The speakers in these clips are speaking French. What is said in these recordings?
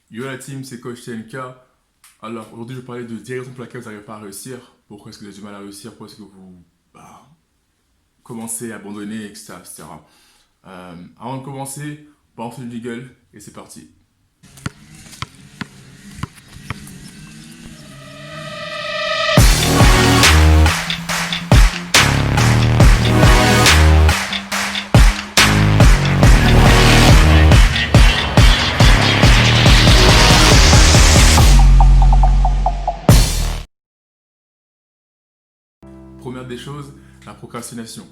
Yo la team, c'est Coach TNK. Alors aujourd'hui je vais parler de 10 raisons pour lesquelles vous n'arrivez pas à réussir. Pourquoi est-ce que vous avez du mal à réussir? Pourquoi est-ce que vous commencez à abandonner, etc. etc. Avant de commencer, balance le jiggle et c'est parti. Première des choses, la procrastination.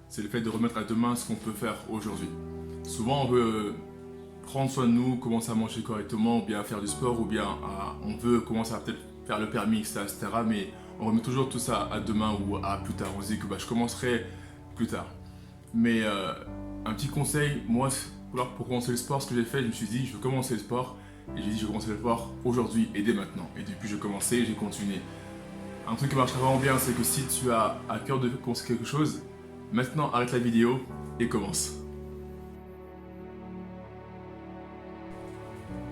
C'est le fait de remettre à demain ce qu'on peut faire aujourd'hui. Souvent on veut prendre soin de nous, commencer à manger correctement, ou bien faire du sport, ou bien on veut commencer à peut-être faire le permis, etc., etc. Mais on remet toujours tout ça à demain ou à plus tard. On se dit que je commencerai plus tard. Mais un petit conseil, moi, pour commencer le sport, ce que j'ai fait, je me suis dit, je vais commencer le sport. Et j'ai dit, je vais commencer le sport aujourd'hui et dès maintenant. Et depuis, j'ai commencé, j'ai continué. Un truc qui marche vraiment bien, c'est que si tu as à cœur de commencer quelque chose, maintenant arrête la vidéo et commence.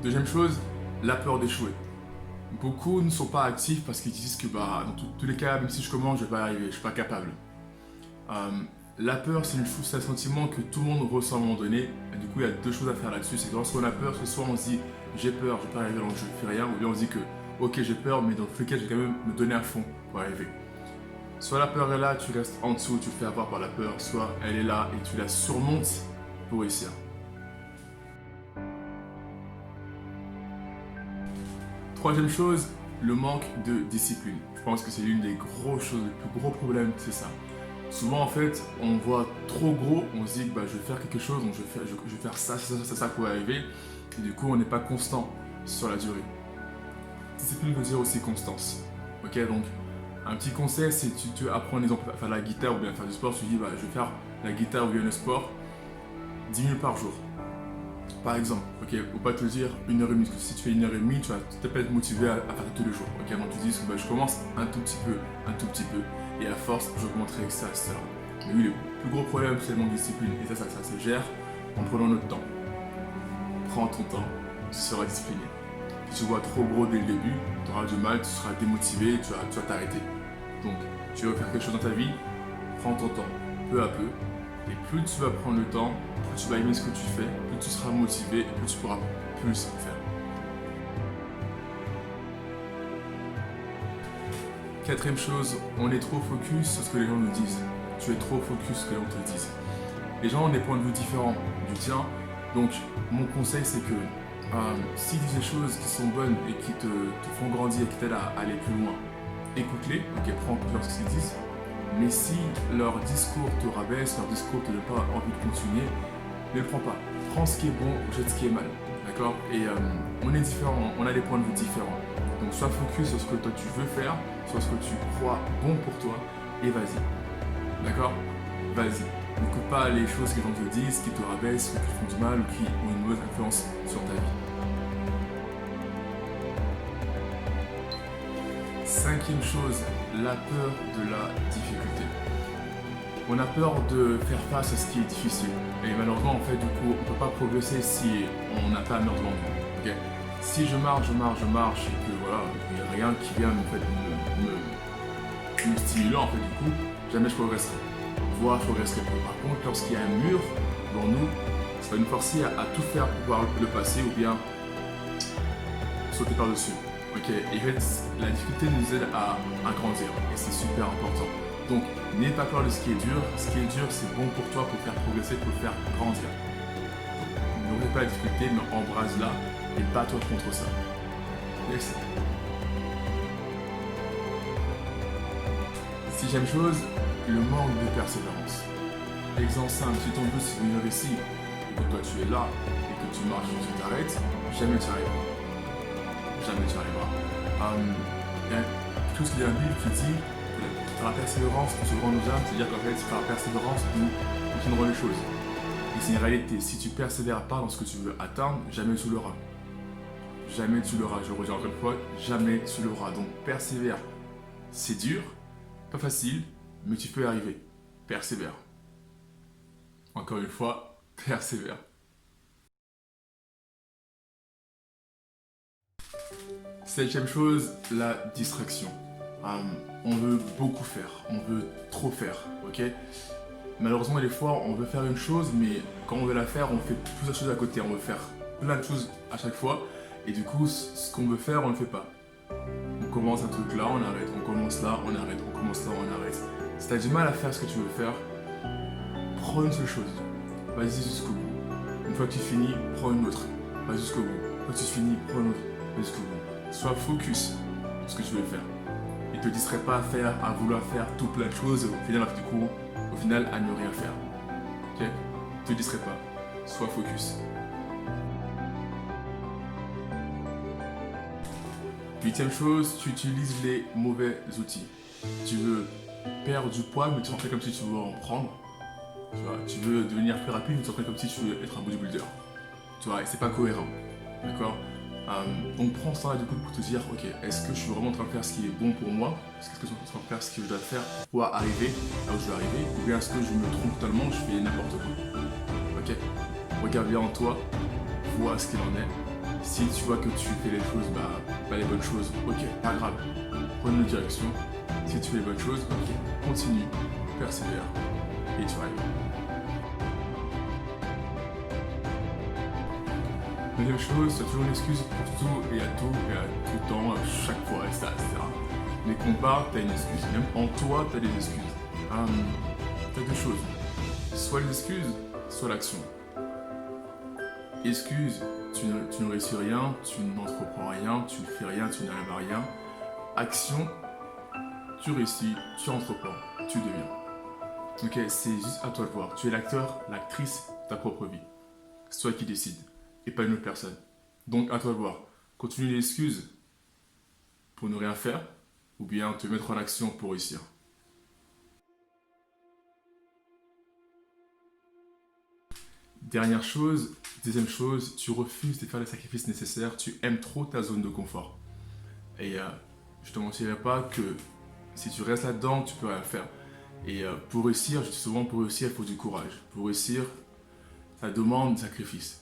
Deuxième chose, la peur d'échouer. Beaucoup ne sont pas actifs parce qu'ils disent que dans tous les cas, même si je commence, je vais pas y arriver, je ne suis pas capable. Euh, la peur, c'est une chose, c'est un sentiment que tout le monde ressent à un moment donné. Et du coup, il y a deux choses à faire là-dessus. C'est que lorsqu'on a peur, soit on se dit j'ai peur, je ne vais pas arriver, donc je ne fais rien, ou bien on se dit que ok, j'ai peur, mais dans tous les cas, je vais quand même me donner à fond pour arriver. Soit la peur est là, tu restes en dessous, tu te fais avoir par la peur, soit elle est là et tu la surmontes pour réussir. Troisième chose, le manque de discipline. Je pense que c'est l'une des grosses choses, le plus gros problème, c'est ça. Souvent, en fait, on voit trop gros, on se dit que je vais faire quelque chose, donc je vais faire ça pour y arriver. Et du coup, on n'est pas constant sur la durée. Discipline veut dire aussi constance. Ok, donc un petit conseil, c'est tu apprends, exemple, à faire la guitare ou bien à faire du sport, tu dis, je vais faire la guitare ou bien le sport 10 minutes par jour. Par exemple, ok, faut pas te dire 1 heure et demie, parce que si tu fais 1 heure et demie, tu vas peut-être pas être motivé à faire tous les jours. Ok, donc tu dis que je commence un tout petit peu, et à force, j'augmenterai, etc., etc. Mais oui, le plus gros problème, c'est le manque de discipline, et ça se gère en prenant notre temps. Prends ton temps, tu seras discipliné. Si tu vois trop gros dès le début, tu auras du mal, tu seras démotivé, tu vas t'arrêter. Donc, tu veux faire quelque chose dans ta vie, prends ton temps, peu à peu, et plus tu vas prendre le temps, plus tu vas aimer ce que tu fais, plus tu seras motivé et plus tu pourras plus faire. Quatrième chose, on est trop focus sur ce que les gens nous disent. Tu es trop focus sur ce que les gens te disent. Les gens ont des points de vue différents du tien, donc mon conseil c'est que s'ils disent des choses qui sont bonnes et qui te font grandir et qui t'aident à aller plus loin, écoute-les, ok, prends en compte ce qu'ils disent. Mais si leur discours te rabaisse, leur discours te donne pas envie de continuer, ne le prends pas. Prends ce qui est bon, jette ce qui est mal. D'accord. Et on est différents, on a des points de vue différents. Donc sois focus sur ce que toi tu veux faire, sur ce que tu crois bon pour toi, et vas-y. D'accord. Vas-y. N'écoute pas les choses que les gens te disent, qui te rabaissent, ou qui te font du mal, ou qui ont une mauvaise influence sur ta vie. Cinquième chose, la peur de la difficulté. On a peur de faire face à ce qui est difficile. Et malheureusement, en fait, du coup, on ne peut pas progresser si on n'a pas un mur devant nous. Ok. Si je marche, et que voilà, il n'y a rien qui vient me stimuler, en fait, du coup, jamais je progresserai. Voire je progresserai pas. Par contre, lorsqu'il y a un mur devant nous, ça va nous forcer à tout faire pour pouvoir le passer ou bien sauter par-dessus. Ok, et en fait, la difficulté nous aide à grandir et c'est super important. Donc, n'aie pas peur de ce qui est dur. Ce qui est dur, c'est bon pour toi, pour faire progresser, pour faire grandir. Donc, n'oublie pas la difficulté, mais embrasse-la et bats-toi contre ça. Yes. Sixième chose, le manque de persévérance. Exemple simple, si ton but c'est de venir ici, et que toi tu es là, et que tu marches et que tu t'arrêtes, jamais tu arriveras. Jamais tu arriveras. Il y a quelque chose qui est dans la Bible qui dit que par la persévérance, nous sauverons nos âmes, c'est-à-dire qu'en fait, par la persévérance, nous continuerons les choses. Et c'est une réalité. Si tu persévères pas dans ce que tu veux atteindre, jamais tu l'auras. Jamais tu l'auras. Je le redis encore une fois, jamais tu l'auras. Donc persévère. C'est dur, pas facile, mais tu peux y arriver. Persévère. Encore une fois, persévère. Septième chose, la distraction. On veut beaucoup faire, on veut trop faire, ok? Malheureusement, des fois, on veut faire une chose, mais quand on veut la faire, on fait plusieurs choses à côté. On veut faire plein de choses à chaque fois, et du coup, ce qu'on veut faire, on ne le fait pas. On commence un truc là, on arrête, on commence là, on arrête, on commence là, on arrête. Si tu as du mal à faire ce que tu veux faire, prends une seule chose. Vas-y jusqu'au bout. Une fois que tu finis, prends une autre. Vas jusqu'au bout. Une fois que tu finis, prends une autre. Vas jusqu'au bout. Sois focus sur ce que tu veux faire. Et te distrais pas à vouloir faire tout plein de choses, au final, à ne rien faire. Ok? Te distrais pas. Sois focus. Huitième chose, tu utilises les mauvais outils. Tu veux perdre du poids, mais tu t'entraînes comme si tu veux en prendre. Tu veux devenir plus rapide, mais tu t'entraînes comme si tu veux être un bodybuilder. Tu vois, et c'est pas cohérent. D'accord? Donc prends ça du coup pour te dire, ok, est-ce que je suis vraiment en train de faire ce qui est bon pour moi? Est-ce que je suis en train de faire ce que je dois faire pour pouvoir arriver là où je veux arriver? Ou bien est-ce que je me trompe totalement, je fais n'importe quoi? Ok? Regarde bien en toi, vois ce qu'il en est. Si tu vois que tu fais les choses, pas les bonnes choses, ok, pas grave. Prends une autre direction. Si tu fais les bonnes choses, ok, continue, persévère, et tu arrives. Deuxième chose, tu as toujours une excuse pour tout et à tout temps, à chaque fois, etc. Mais qu'on part, tu as une excuse. Même en toi, tu as des excuses. Tu as deux choses. Soit les excuses, soit l'action. Excuse, tu ne réussis rien, tu n'entreprends rien, tu ne fais rien, tu n'arrives à rien. Action, tu réussis, tu entreprends, tu deviens. Ok, c'est juste à toi de voir. Tu es l'acteur, l'actrice de ta propre vie. C'est toi qui décides, et pas une autre personne. Donc à toi de voir. Continue les excuses pour ne rien faire, ou bien te mettre en action pour réussir. Dernière chose, deuxième chose, tu refuses de faire les sacrifices nécessaires, tu aimes trop ta zone de confort. Et je te mentirai pas que si tu restes là-dedans, tu peux rien faire. Et pour réussir, je dis souvent, pour réussir, il faut du courage. Pour réussir, ça demande du sacrifice.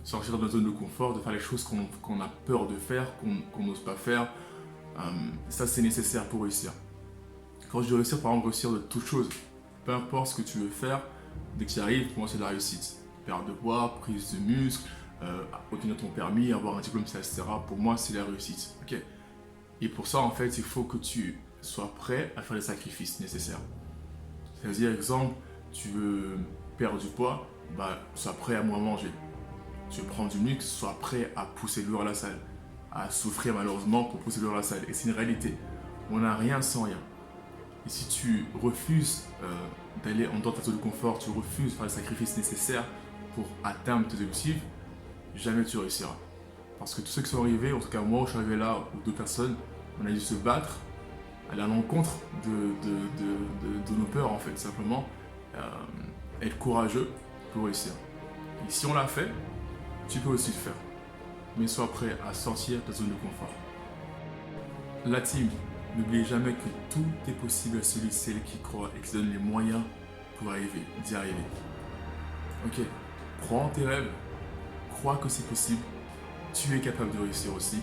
Sortir de notre zone de confort, de faire les choses qu'on a peur de faire, qu'on n'ose pas faire, ça c'est nécessaire pour réussir. Quand je dis réussir, par exemple, réussir de toute chose, peu importe ce que tu veux faire, dès que tu y arrives, pour moi c'est de la réussite. Perte de poids, prise de muscle, obtenir ton permis, avoir un diplôme, etc. Pour moi c'est la réussite. Ok. Et pour ça, en fait, il faut que tu sois prêt à faire les sacrifices nécessaires. C'est-à-dire, exemple, tu veux perdre du poids, sois prêt à moins manger. Tu veux prendre du muscle, sois prêt à pousser lourd à la salle, à souffrir malheureusement pour pousser lourd à la salle. Et c'est une réalité. On n'a rien sans rien. Et si tu refuses d'aller en dehors de ta zone de confort, tu refuses de faire les sacrifices nécessaires pour atteindre tes objectifs, jamais tu réussiras. Parce que tous ceux qui sont arrivés, en tout cas moi où je suis arrivé là, ou d'autres personnes, on a dû se battre, aller à l'encontre de nos peurs en fait, simplement. Être courageux pour réussir. Et si on l'a fait, tu peux aussi le faire. Mais sois prêt à sortir de ta zone de confort. La team, n'oubliez jamais que tout est possible à celui et celle qui croit et qui se donne les moyens pour d'y arriver. Ok, crois en tes rêves, crois que c'est possible, tu es capable de réussir aussi.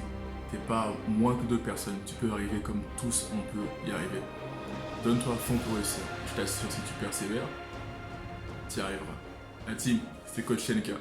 Tu n'es pas moins que d'autres personnes, tu peux arriver comme tous on peut y arriver. Donne-toi à fond pour réussir. Je t'assure, si tu persévères, tu y arriveras. La team, c'était Coach Shenka.